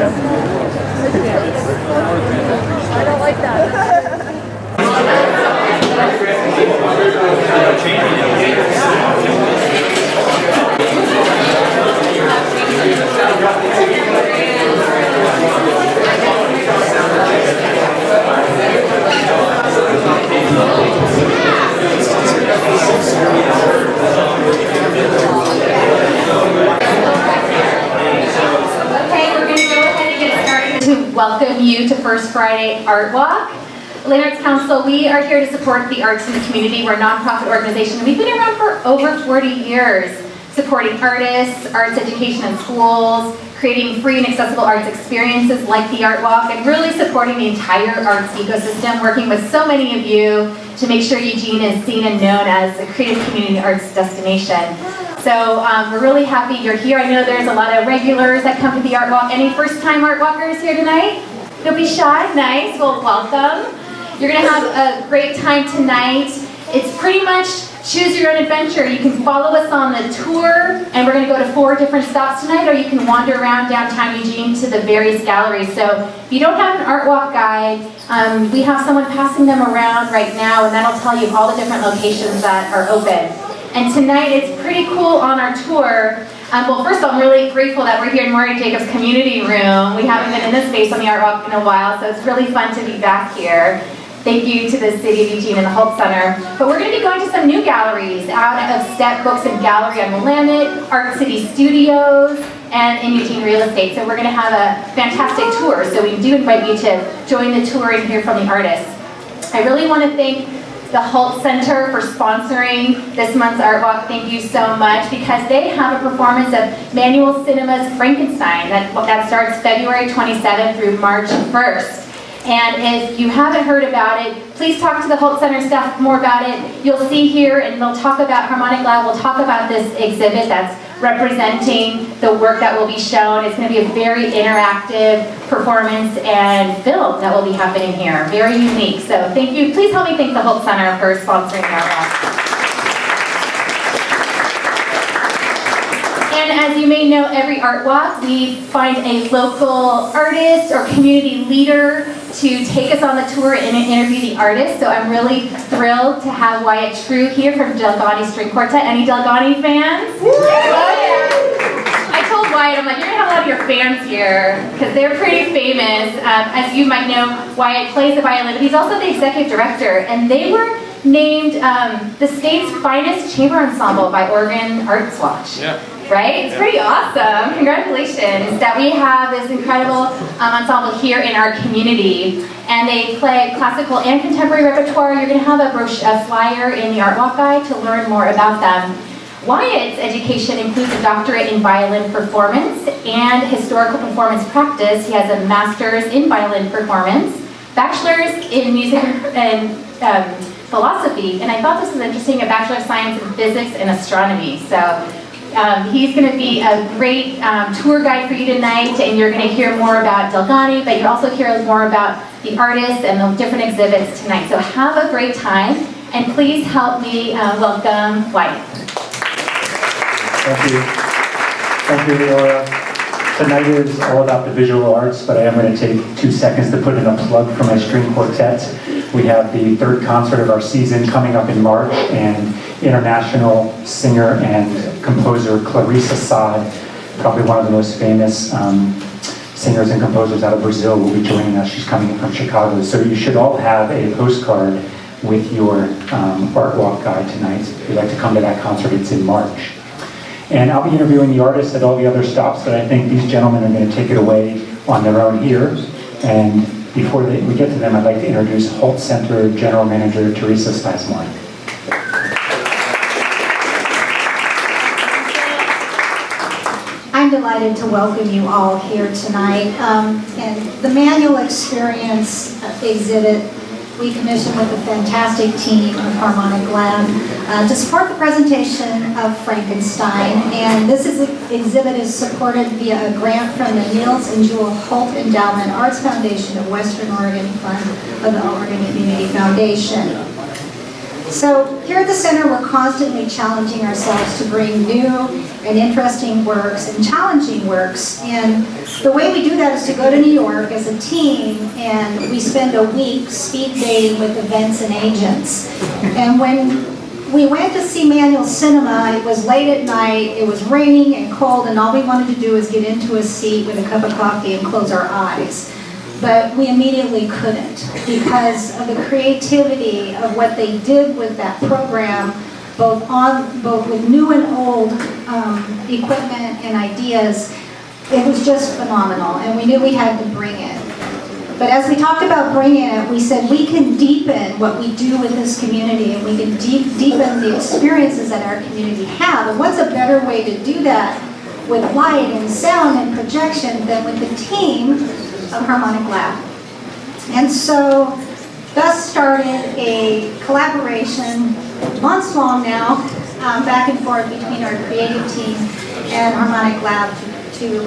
I don't like that. Welcome you to First Friday Art Walk. Atlanta Arts Council, we are here to support the arts in the community. We're a nonprofit organization. We've been around for over 40 years, supporting artists, arts education in schools, creating free and accessible arts experiences like the Art Walk, and really supporting the entire arts ecosystem, working with so many of you to make sure Eugene is seen and known as a creative community arts destination. So we're really happy you're here. I know there's a lot of regulars that come to the Art Walk. Any first-time Art Walkers here tonight? Don't be shy. Nice. Well, welcome. You're going to have a great time tonight. It's pretty much choose your own adventure. You can follow us on the tour, and we're going to go to 4 different stops tonight, or you can wander around downtown Eugene to the various galleries. So if you don't have an Art Walk guide, we have someone passing them around right now, and that'll tell you all the different locations that are open. And tonight, it's pretty cool on our tour. Well, first of all, I'm really grateful that we're here in Maury Jacobs Community Room. We haven't been in this space on the Art Walk in a while, so it's really fun to be back here. Thank you to the City of Eugene and the Holt Center. But we're going to be going to some new galleries out of Step Books and Gallery on Willamette, Art City Studios, and in Eugene Real Estate. So we're going to have a fantastic tour. So we do invite you to join the tour and hear from the artists. I really want to thank the Holt Center for sponsoring this month's Art Walk. Thank you so much, because they have a performance of Manual Cinema's Frankenstein that starts February 27th through March 1st. And if you haven't heard about it, please talk to the Holt Center staff more about it. You'll see here, and they'll talk about Harmonic Lab. We'll talk about this exhibit that's representing the work that will be shown. It's going to be a very interactive performance and film that will be happening here. Very unique. So thank you. Please help me thank the Holt Center for sponsoring the Art Walk. And as you may know, every Art Walk, we find a local artist or community leader to take us on the tour and interview the artist. So I'm really thrilled to have Wyatt True here from Delgani String Quartet. Any Delgani fans? Oh, yeah. I told Wyatt, I'm like, you're going to have a lot of your fans here, because they're pretty famous. As you might know, Wyatt plays the violin, but he's also the executive director, and they were named the state's finest chamber ensemble by Oregon Arts Watch. Yeah. Right? It's pretty awesome. Congratulations that we have this incredible ensemble here in our community. And they play classical and contemporary repertoire. You're going to have a flyer in the Art Walk Guide to learn more about them. Wyatt's education includes a doctorate in violin performance and historical performance practice. He has a master's in violin performance, bachelor's in music and philosophy, and I thought this was interesting, a Bachelor of Science in Physics and Astronomy. So he's going to be a great tour guide for you tonight, and you're going to hear more about Delgani, but you'll also hear more about the artists and the different exhibits tonight. So have a great time, and please help me welcome Wyatt. Thank you. Thank you, Leora. Tonight is all about the visual arts, but I am going to take 2 seconds to put in a plug for my string quartet. We have the 3rd concert of our season coming up in March, and international singer and composer Clarissa Saad, probably one of the most famous singers and composers out of Brazil, will be joining us. She's coming in from Chicago. So you should all have a postcard with your Art Walk guide tonight. If you'd like to come to that concert, it's in March. And I'll be interviewing the artists at all the other stops, but I think these gentlemen are going to take it away on their own here. And before we get to them, I'd like to introduce Holt Center General Manager Teresa Stasmore. I'm delighted to welcome you all here tonight. And the Manual Experience exhibit we commissioned with a fantastic team of Harmonic Lab to support the presentation of Frankenstein. And this exhibit is supported via a grant from the Niels and Jewel Holt Endowment Arts Foundation of Western Oregon Fund of the Oregon Community Foundation. So here at the center, we're constantly challenging ourselves to bring new and interesting works and challenging works. And the way we do that is to go to New York as a team, and we spend a week speed dating with events and agents. And when we went to see Manual Cinema, it was late at night, it was raining and cold, and all we wanted to do was get into a seat with a cup of coffee and close our eyes. But we immediately couldn't because of the creativity of what they did with that program, both with new and old equipment and ideas. It was just phenomenal, and we knew we had to bring it. But as we talked about bringing it, we said we can deepen what we do with this community, and we can deepen the experiences that our community have. And what's a better way to do that with light and sound and projection than with the team of Harmonic Lab? And so thus started a collaboration, months long now, back and forth between our creative team and Harmonic Lab to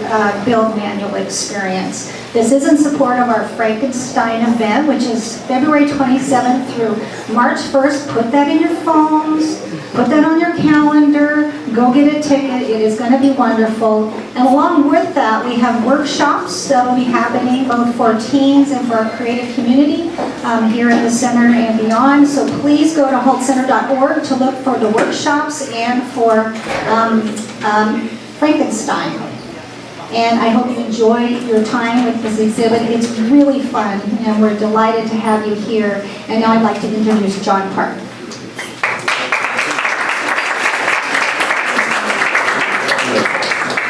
build Manual Experience. This is in support of our Frankenstein event, which is February 27th through March 1st. Put that in your phones, put that on your calendar, go get a ticket. It is going to be wonderful. And along with that, we have workshops that will be happening both for teens and for our creative community here in the center and beyond. So please go to holtcenter.org to look for the workshops and for Frankenstein. And I hope you enjoy your time with this exhibit. It's really fun, and we're delighted to have you here. And now I'd like to introduce John Park.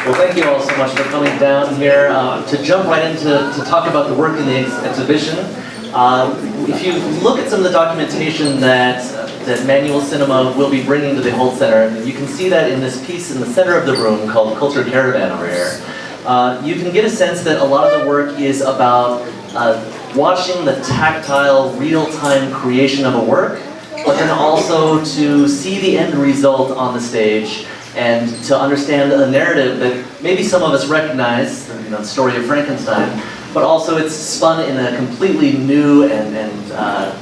Well, thank you all so much for coming down here. To jump right into to talk about the work in the exhibition, if you look at some of the documentation that Manual Cinema will be bringing to the Holt Center, you can see that in this piece in the center of the room called Culture Caravan over here. You can get a sense that a lot of the work is about watching the tactile, real-time creation of a work, but then also to see the end result on the stage and to understand a narrative that maybe some of us recognize, the story of Frankenstein, but also it's spun in a completely new and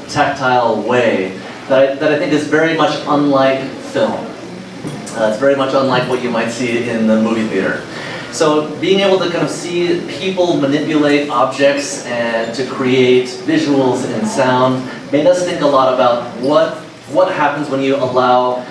tactile way that I think is very much unlike film. It's very much unlike what you might see in the movie theater. So being able to kind of see people manipulate objects and to create visuals and sound made us think a lot about what happens when you allow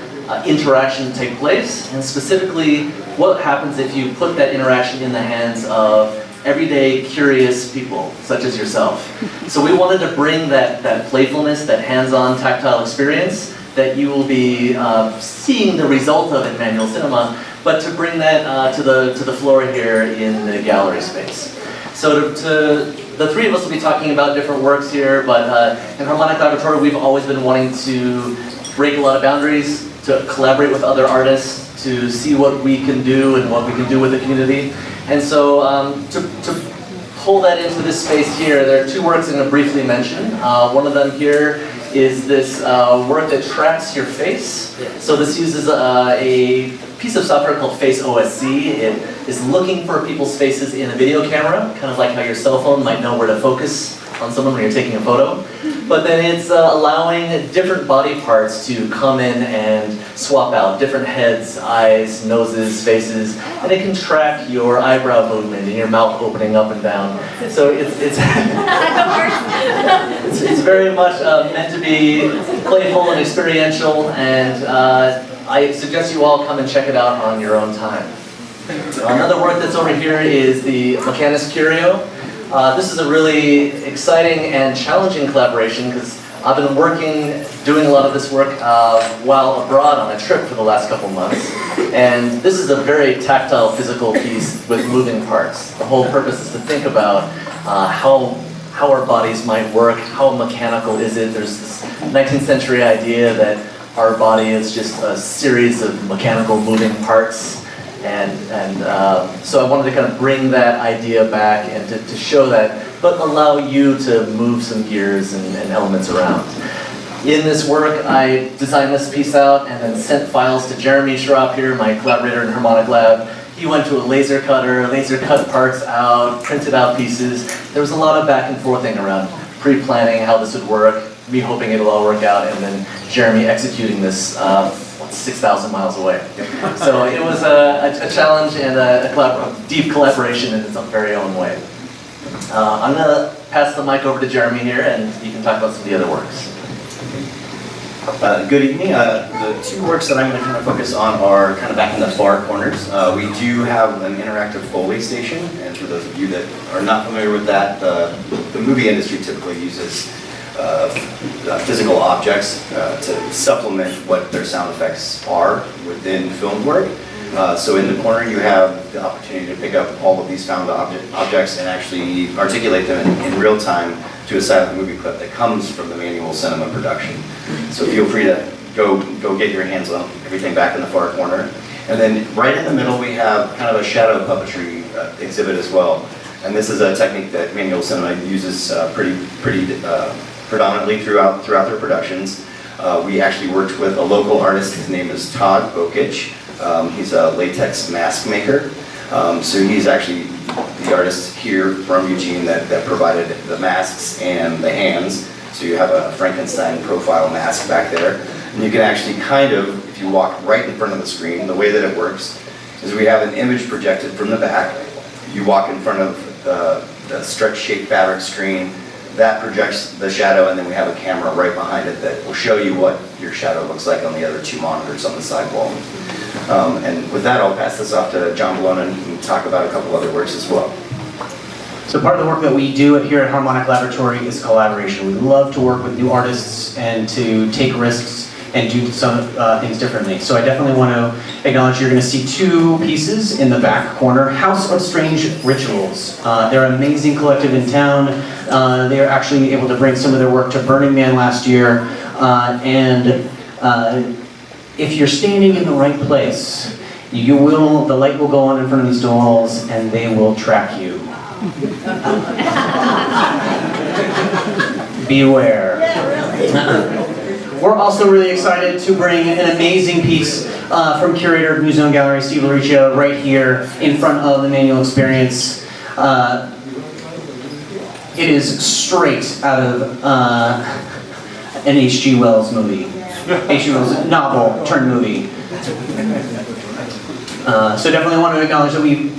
interaction to take place, and specifically what happens if you put that interaction in the hands of everyday curious people such as yourself. So we wanted to bring that playfulness, that hands-on tactile experience that you will be seeing the result of in Manual Cinema, but to bring that to the floor here in the gallery space. So the three of us will be talking about different works here, but in Harmonic Laboratory we've always been wanting to break a lot of boundaries, to collaborate with other artists, to see what we can do and what we can do with the community. And so to pull that into this space here, there are two works I'm going to briefly mention. One of them here is this work that tracks your face. So this uses a piece of software called Face OSC. It is looking for people's faces in a video camera, kind of like how your cell phone might know where to focus on someone when you're taking a photo. But then it's allowing different body parts to come in and swap out, different heads, eyes, noses, faces, and it can track your eyebrow movement and your mouth opening up and down. So it's very much meant to be playful and experiential, and I suggest you all come and check it out on your own time. Another work that's over here is the Mechanis Curio. This is a really exciting and challenging collaboration because I've been doing a lot of this work while abroad on a trip for the last couple months. And this is a very tactile, physical piece with moving parts. The whole purpose is to think about how our bodies might work, how mechanical is it. There's this 19th century idea that our body is just a series of mechanical moving parts. And so I wanted to kind of bring that idea back and to show that, but allow you to move some gears and elements around. In this work, I designed this piece out and then sent files to Jeremy Schropp here, my collaborator in Harmonic Lab. He went to a laser cutter, laser cut parts out, printed out pieces. There was a lot of back and forthing around pre-planning how this would work, me hoping it'll all work out, and then Jeremy executing this 6,000 miles away. So it was a challenge and a deep collaboration in its very own way. I'm going to pass the mic over to Jeremy here, and you can talk about some of the other works. Good evening. The two works that I'm going to kind of focus on are kind of back in the far corners. We do have an interactive Foley station, and for those of you that are not familiar with that, the movie industry typically uses physical objects to supplement what their sound effects are within film work. So in the corner you have the opportunity to pick up all of these found objects and actually articulate them in real time to a side of the movie clip that comes from the manual cinema production. So feel free to go get your hands on everything back in the far corner. And then right in the middle we have kind of a shadow puppetry exhibit as well. And this is a technique that manual cinema uses predominantly throughout their productions. We actually worked with a local artist. His name is Todd Bokic. He's a latex mask maker. So he's actually the artist here from Eugene that provided the masks and the hands. So you have a Frankenstein profile mask back there. And you can actually kind of, if you walk right in front of the screen, the way that it works is we have an image projected from the back. You walk in front of the stretch-shaped fabric screen. That projects the shadow, and then we have a camera right behind it that will show you what your shadow looks like on the other two monitors on the side wall. And with that, I'll pass this off to John Bologna, and he can talk about a couple other works as well. So part of the work that we do here at Harmonic Laboratory is collaboration. We love to work with new artists and to take risks and do some things differently. So I definitely want to acknowledge you're going to see two pieces in the back corner. House of Strange Rituals. They're an amazing collective in town. They are actually able to bring some of their work to Burning Man last year. If you're standing in the right place, the light will go on in front of these dolls and they will track you. Beware. We're also really excited to bring an amazing piece from curator of New Zone Gallery, Steve Laricia, right here in front of the Manual Experience. It is straight out of an H.G. Wells movie. H.G. Wells novel turned movie. So definitely want to acknowledge that we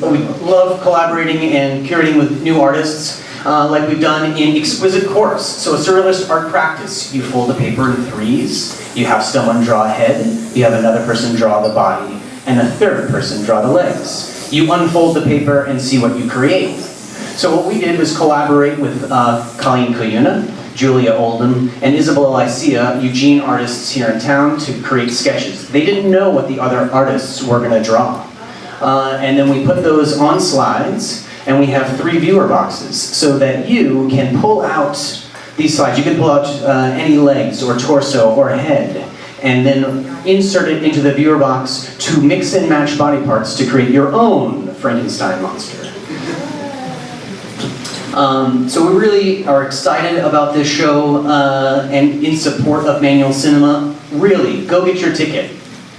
love collaborating and curating with new artists, like we've done in Exquisite Course. So a surrealist art practice. You fold the paper in threes, you have someone draw a head, you have another person draw the body, and a third person draw the legs. You unfold the paper and see what you create. So what we did was collaborate with Colleen Kuyuna, Julia Oldham, and Isabel Lycia, Eugene artists here in town, to create sketches. They didn't know what the other artists were going to draw. And then we put those on slides, and we have 3 viewer boxes, so that you can pull out these slides. You can pull out any legs, or torso, or head, and then insert it into the viewer box to mix and match body parts to create your own Frankenstein monster. So we really are excited about this show and in support of Manual Cinema. Really, go get your ticket.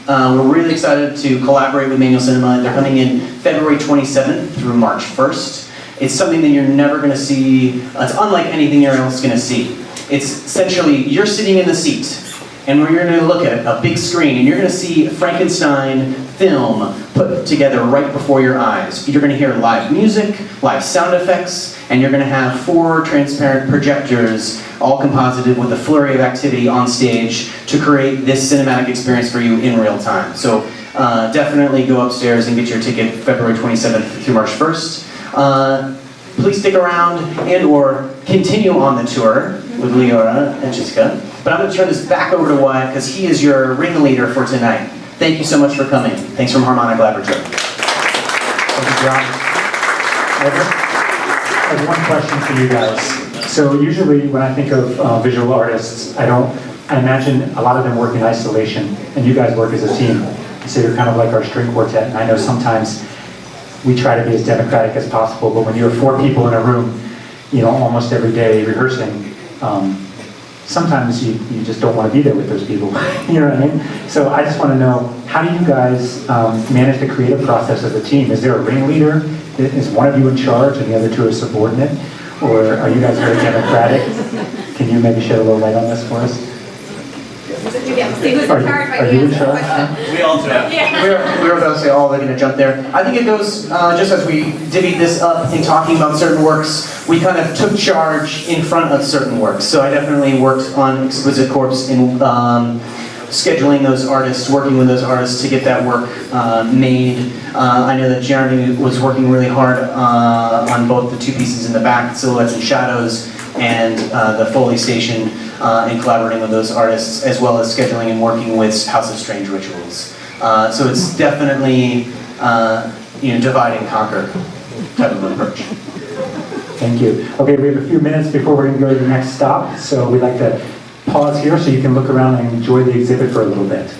We're really excited to collaborate with Manual Cinema. They're coming in February 27th through March 1st. It's something that you're never going to see. It's unlike anything you're else going to see. It's essentially, you're sitting in the seat, and you're going to look at a big screen, and you're going to see Frankenstein film put together right before your eyes. You're going to hear live music, live sound effects, and you're going to have 4 transparent projectors all composited with a flurry of activity on stage to create this cinematic experience for you in real time. So definitely go upstairs and get your ticket February 27th through March 1st. Please stick around and or continue on the tour with Leora and Jessica. But I'm going to turn this back over to Wyatt because he is your ringleader for tonight. Thank you so much for coming. Thanks from Harmonic Laboratory. Thank you, John. I have one question for you guys. So usually when I think of visual artists, I imagine a lot of them work in isolation, and you guys work as a team. So you're kind of like our string quartet, and I know sometimes we try to be as democratic as possible, but when you have 4 people in a room, almost every day rehearsing, sometimes you just don't want to be there with those people. You know what I mean? So I just want to know, how do you guys manage the creative process as a team? Is there a ringleader? Is one of you in charge and the other 2 are subordinate? Or are you guys very democratic? Can you maybe shed a little light on this for us? See who's in charge by Are the you in answer. charge? We all do. We were about to say, oh, they're going to jump there. I think it goes, just as we divvied this up in talking about certain works, we kind of took charge in front of certain works. So I definitely worked on Exquisite Corpse in scheduling those artists, working with those artists to get that work made. I know that Jeremy was working really hard on both the two pieces in the back, Silhouettes and Shadows, and the Foley Station, and collaborating with those artists, as well as scheduling and working with House of Strange Rituals. So it's definitely, divide and conquer type of approach. Thank you. Okay, we have a few minutes before we're going to go to the next stop, so we'd like to pause here so you can look around and enjoy the exhibit for a little bit.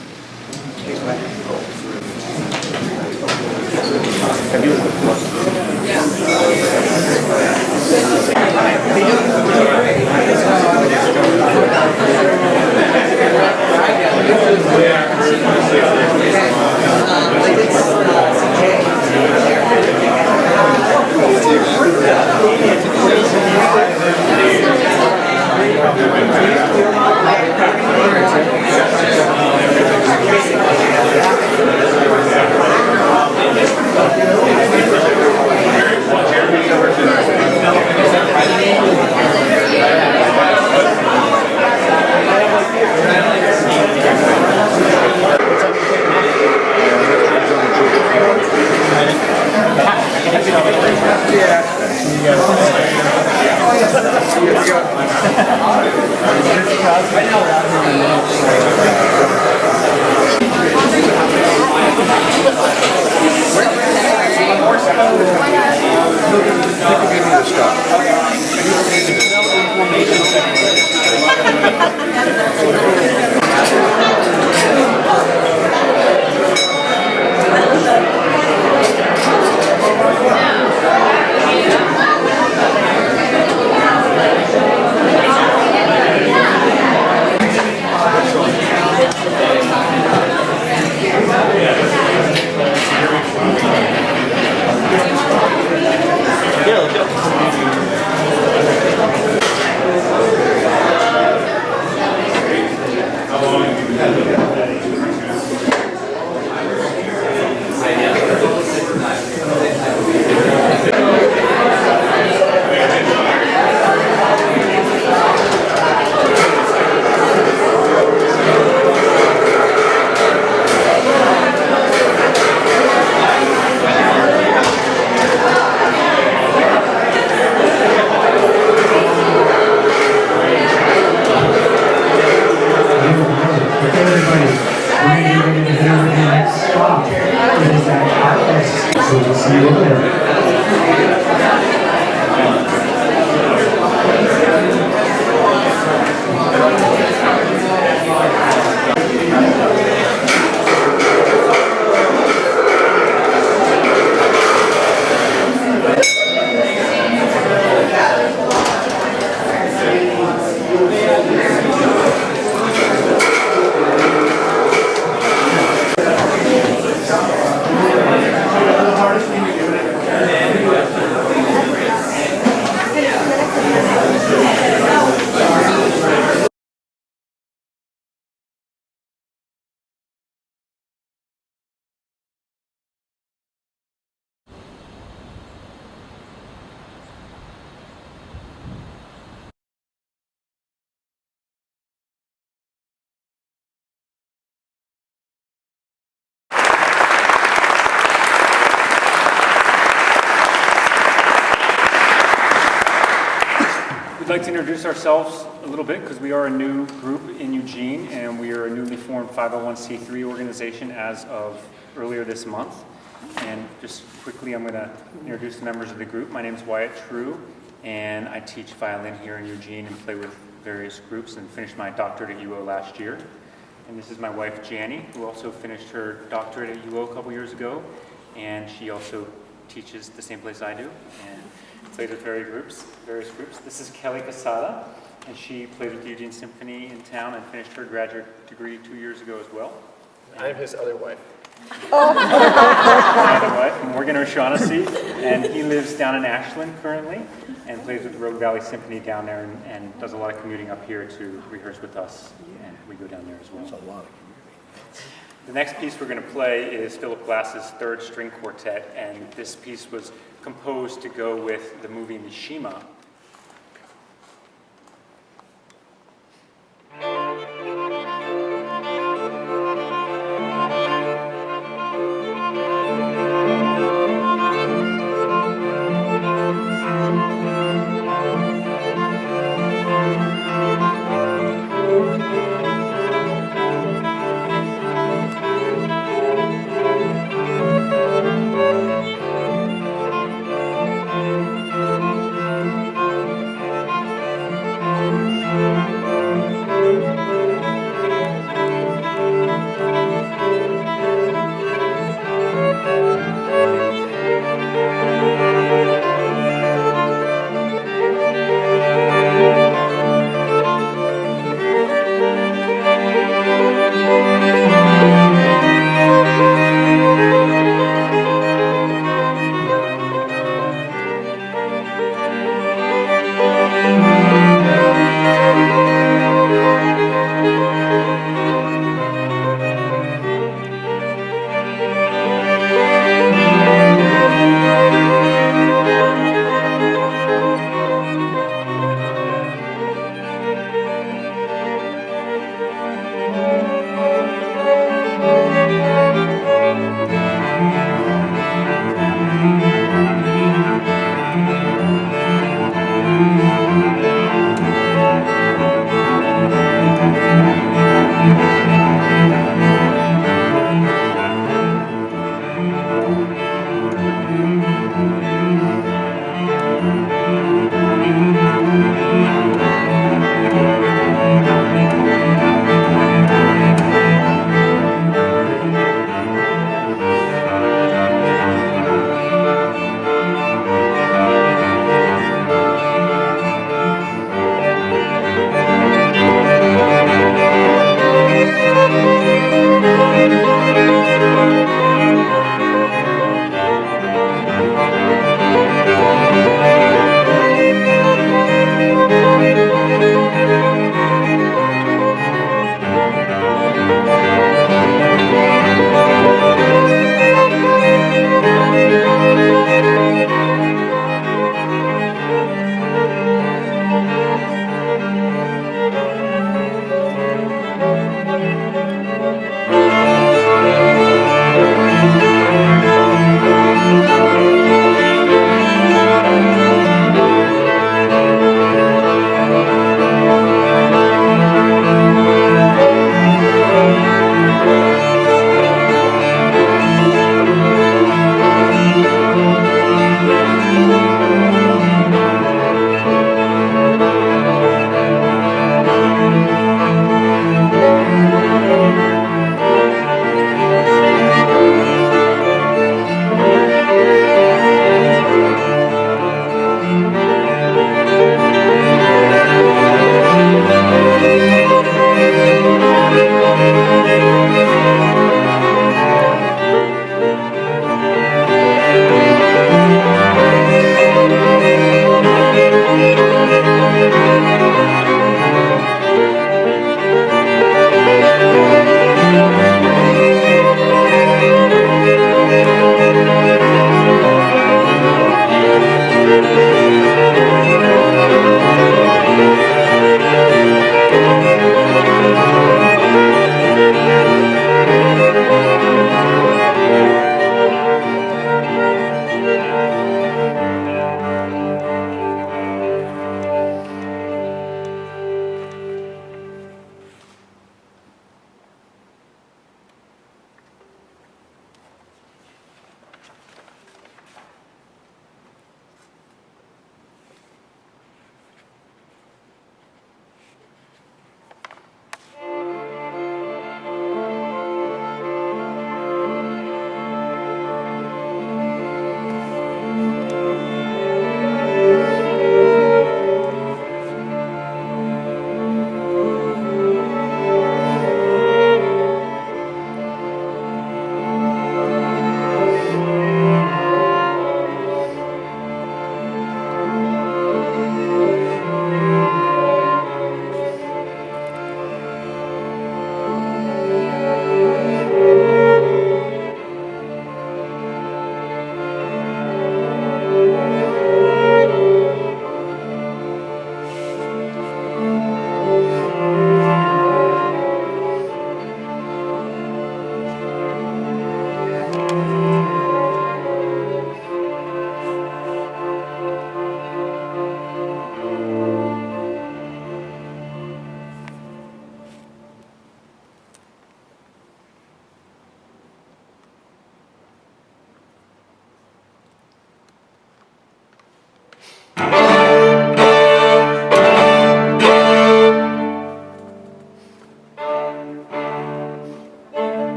We'd like to introduce ourselves a little bit because we are a new group in Eugene and we are a newly formed 501c3 organization as of earlier this month. And just quickly, I'm going to introduce the members of the group. My name is Wyatt True and I teach violin here in Eugene and play with various groups and finished my doctorate at UO last year. And this is my wife, Janny, who also finished her doctorate at UO a couple years ago. And she also teaches the same place I do and plays with various groups. This is Kelly Casada, and she played with the Eugene Symphony in town and finished her graduate degree 2 years ago as well. I'm his other wife. Morgan O'Shaughnessy, and he lives down in Ashland currently and plays with Rogue Valley Symphony down there and does a lot of commuting up here to rehearse with us, and we go down there as well. The next piece we're going to play is Philip Glass's Third String Quartet, and this piece was composed to go with the movie Mishima.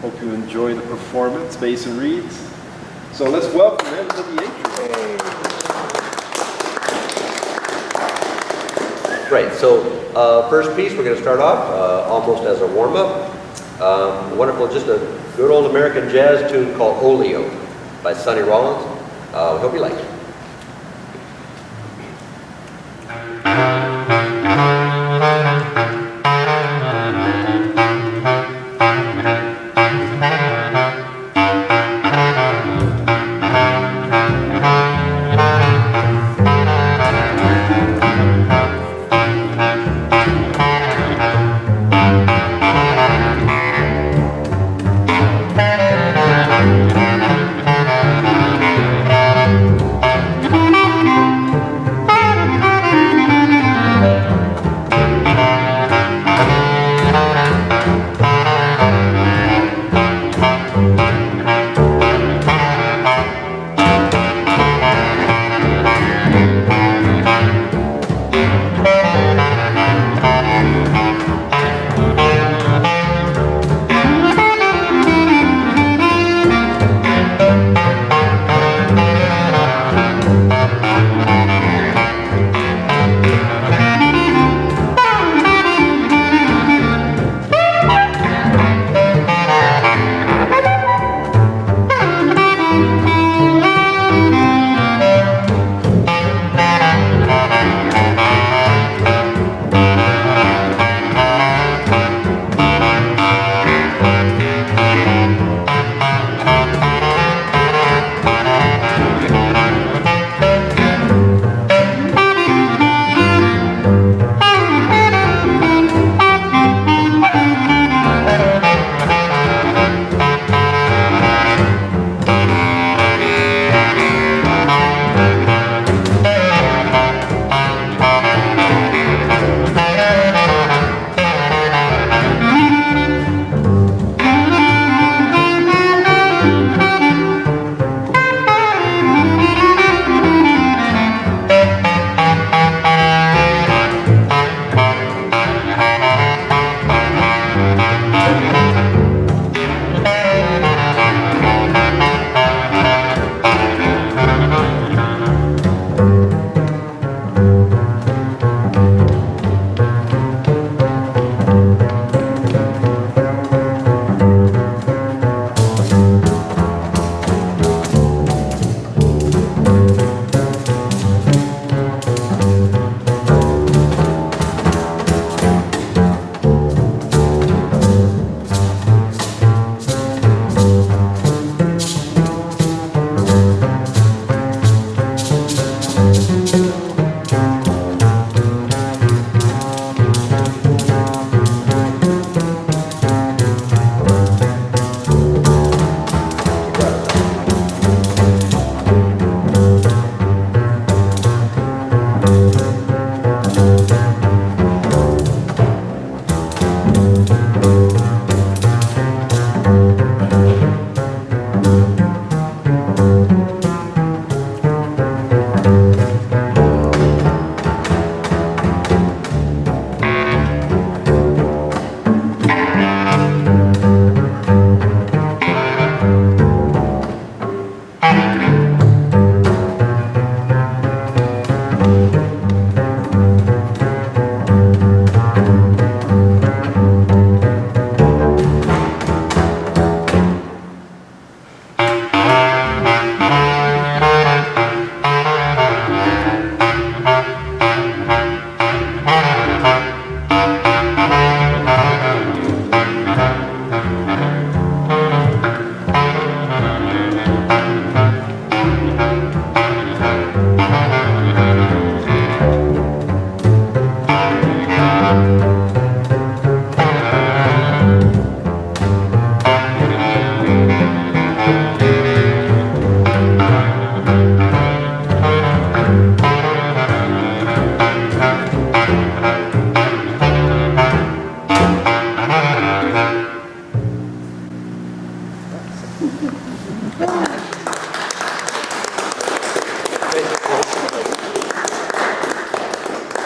Hope you enjoy the performance, Mason Reeds. So let's welcome him to the atrium. Great, so first piece, we're going to start off almost as a warm-up. Wonderful, just a good old American jazz tune called Oleo by Sonny Rollins. We hope you like it.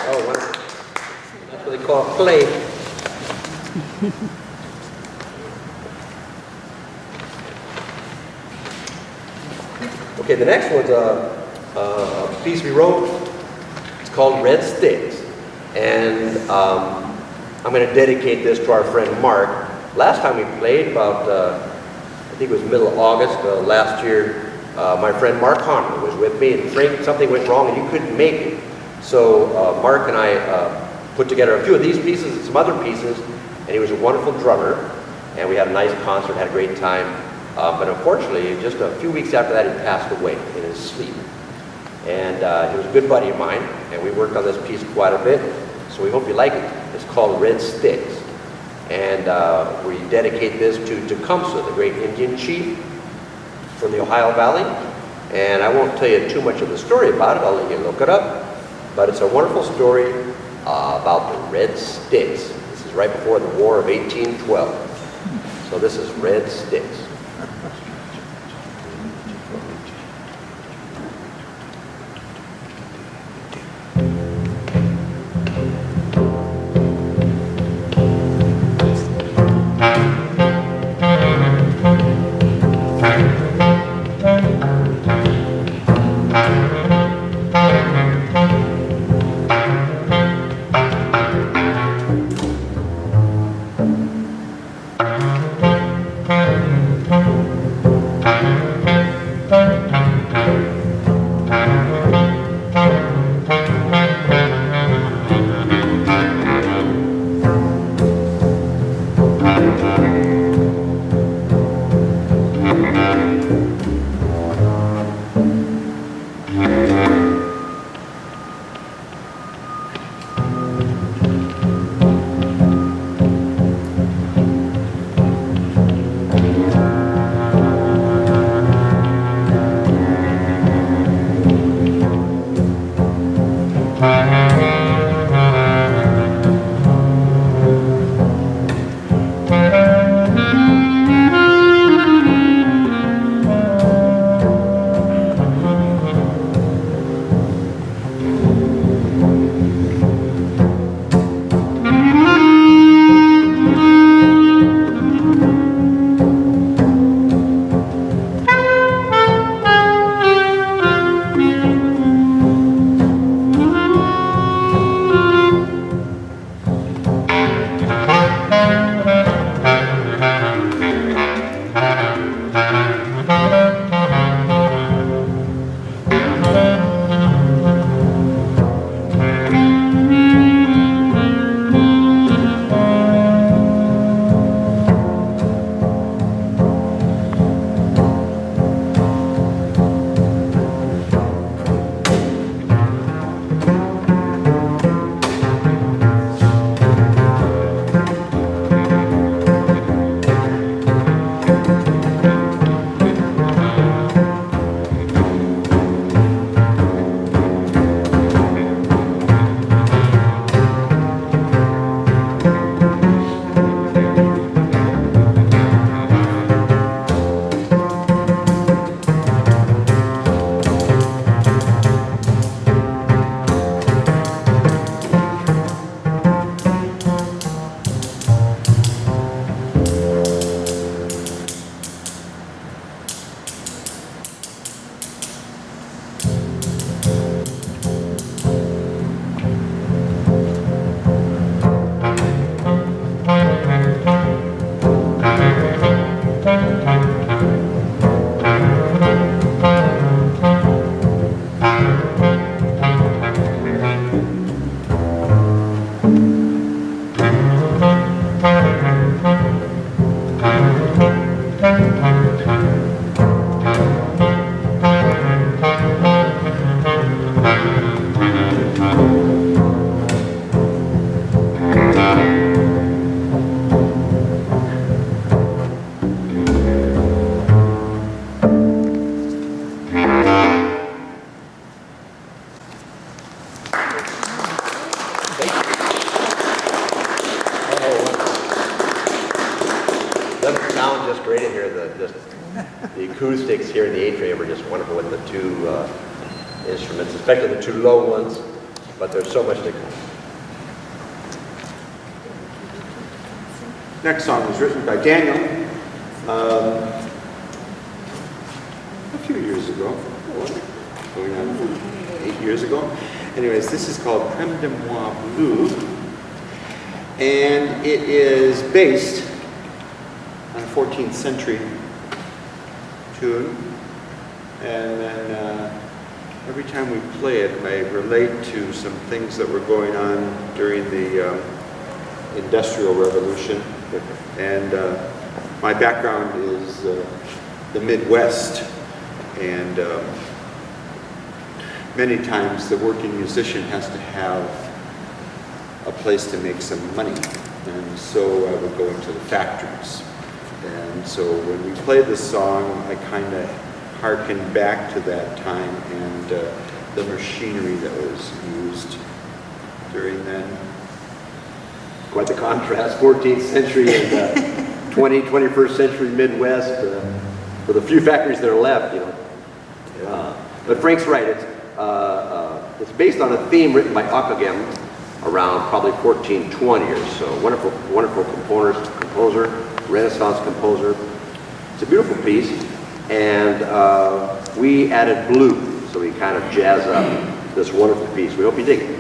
Oh, wonderful. That's what they call play. Okay, the next one's a piece we wrote. It's called Red Sticks. And I'm going to dedicate this to our friend Mark. Last time we played, about, I think it was middle of August last year, my friend Mark Conner was with me, and Frank, something went wrong and you couldn't make it. So Mark and I put together a few of these pieces and some other pieces, and he was a wonderful drummer, and we had a nice concert, had a great time. But unfortunately, just a few weeks after that, he passed away in his sleep. And he was a good buddy of mine, and we worked on this piece quite a bit, so we hope you like it. It's called Red Sticks. And we dedicate this to Tecumseh, the great Indian chief from the Ohio Valley. And I won't tell you too much of the story about it, I'll let you look it up. But it's a wonderful story about the Red Sticks. This is right before the War of 1812. So this is Red Sticks. Doesn't sound just great in here. The acoustics here in the atrium are just wonderful with the two instruments, especially the two low ones. But there's so much to come. Next song was written by Daniel a few years ago, going on 8 years ago. Anyways, this is called Creme de Moi Bleu, and it is based on a 14th century tune, and then every time we play it, I relate to some things that were going on during the Industrial Revolution. And my background is the Midwest, and many times the working musician has to have a place to make some money, and so I would go into the factories. And so when we played this song, I kind of harkened back to that time and the machinery that was used during then. Quite the contrast, 14th century and 21st century Midwest, for the few factories that are left, you know. But Frank's right, it's based on a theme written by Ockeghem around probably 1420 or so. Wonderful composer, Renaissance composer. It's a beautiful piece, and we added blue, so we kind of jazz up this wonderful piece. We hope you dig it.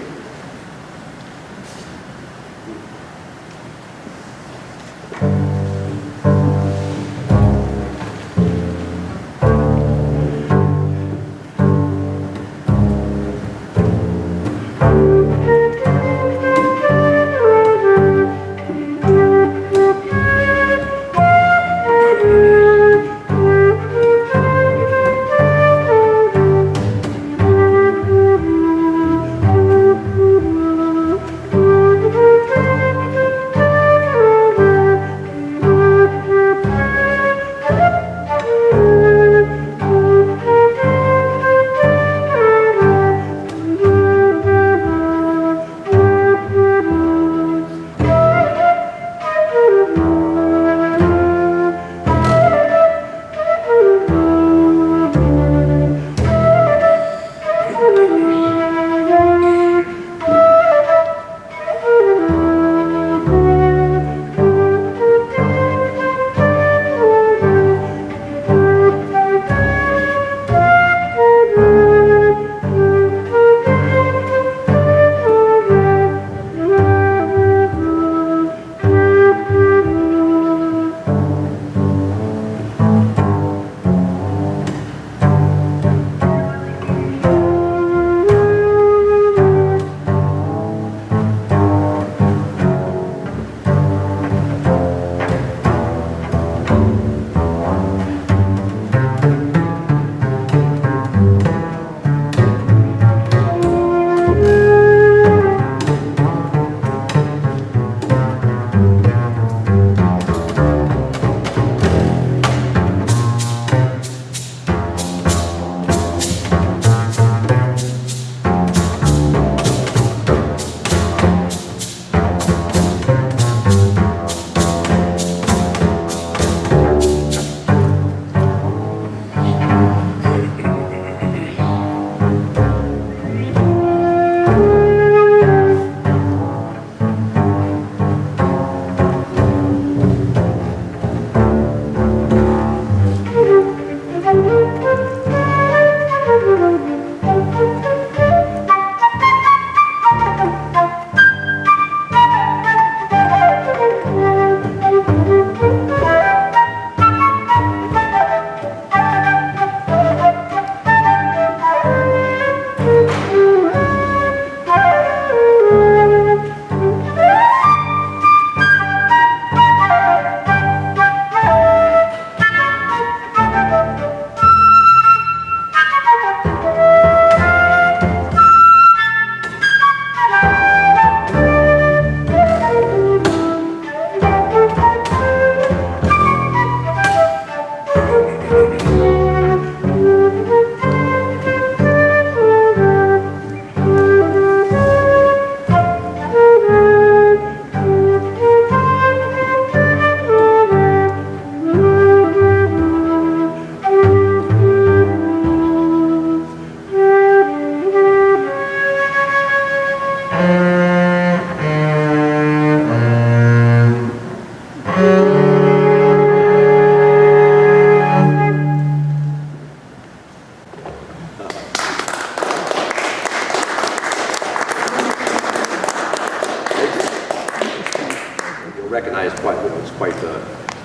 You'll recognize it's quite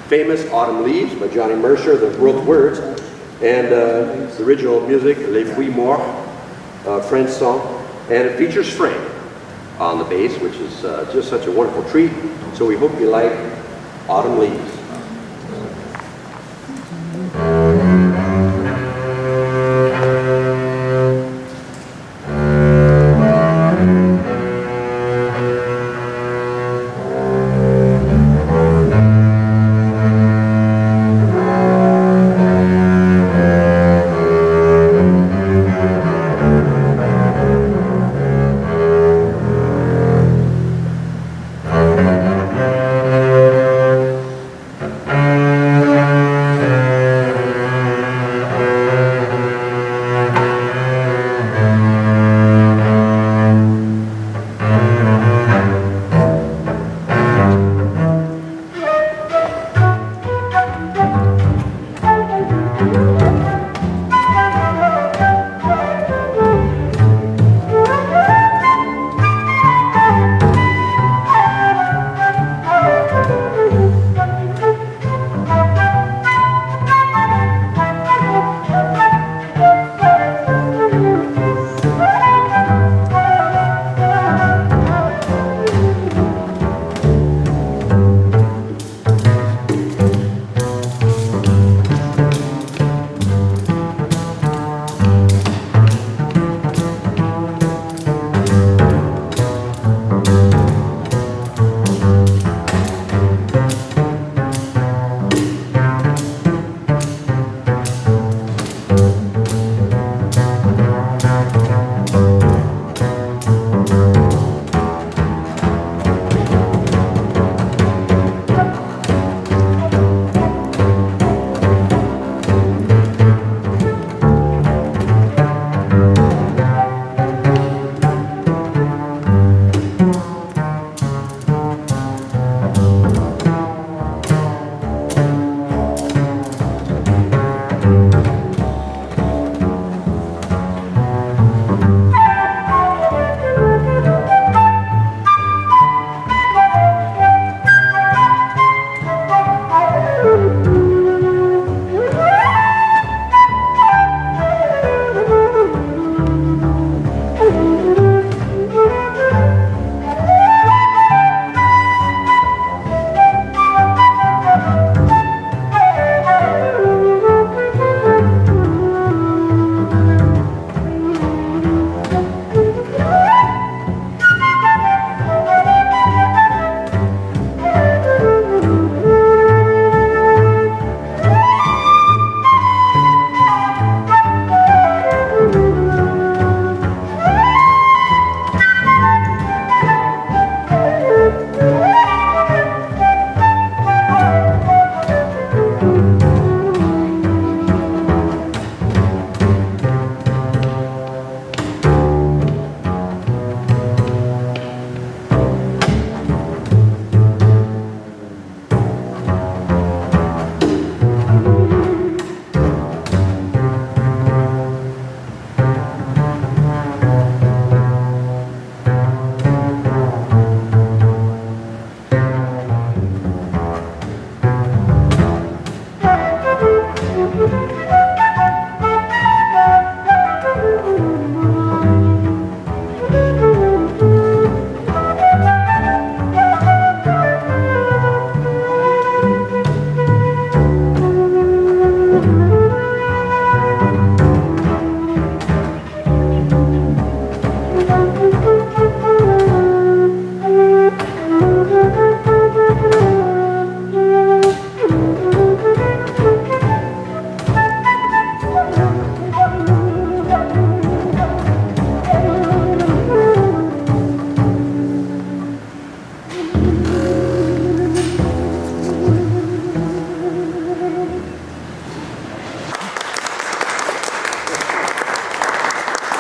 famous, Autumn Leaves by Johnny Mercer, the wrote words, and the original music, Les Fruits Morts, French song, and it features Frank on the bass, which is just such a wonderful treat. So we hope you like Autumn Leaves.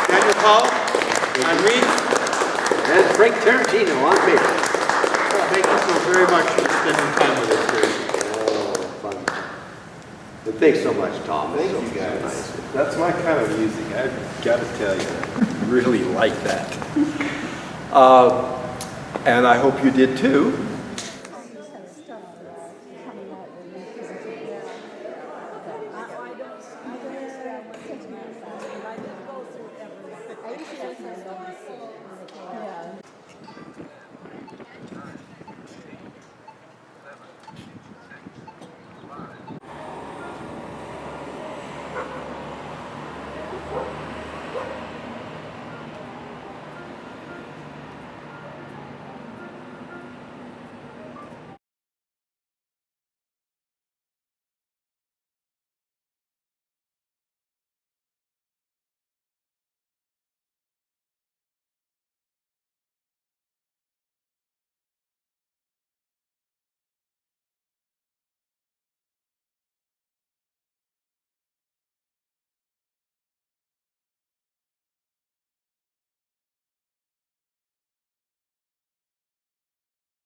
Daniel Paul on reeds. And Frank Tarantino on bass. Thank you so very much for spending time with us here. Oh, fun. But thanks so much, Tom. Thank So you guys. nice. That's my kind of music. I've got to tell you, I really like that. And I hope you did too. I usually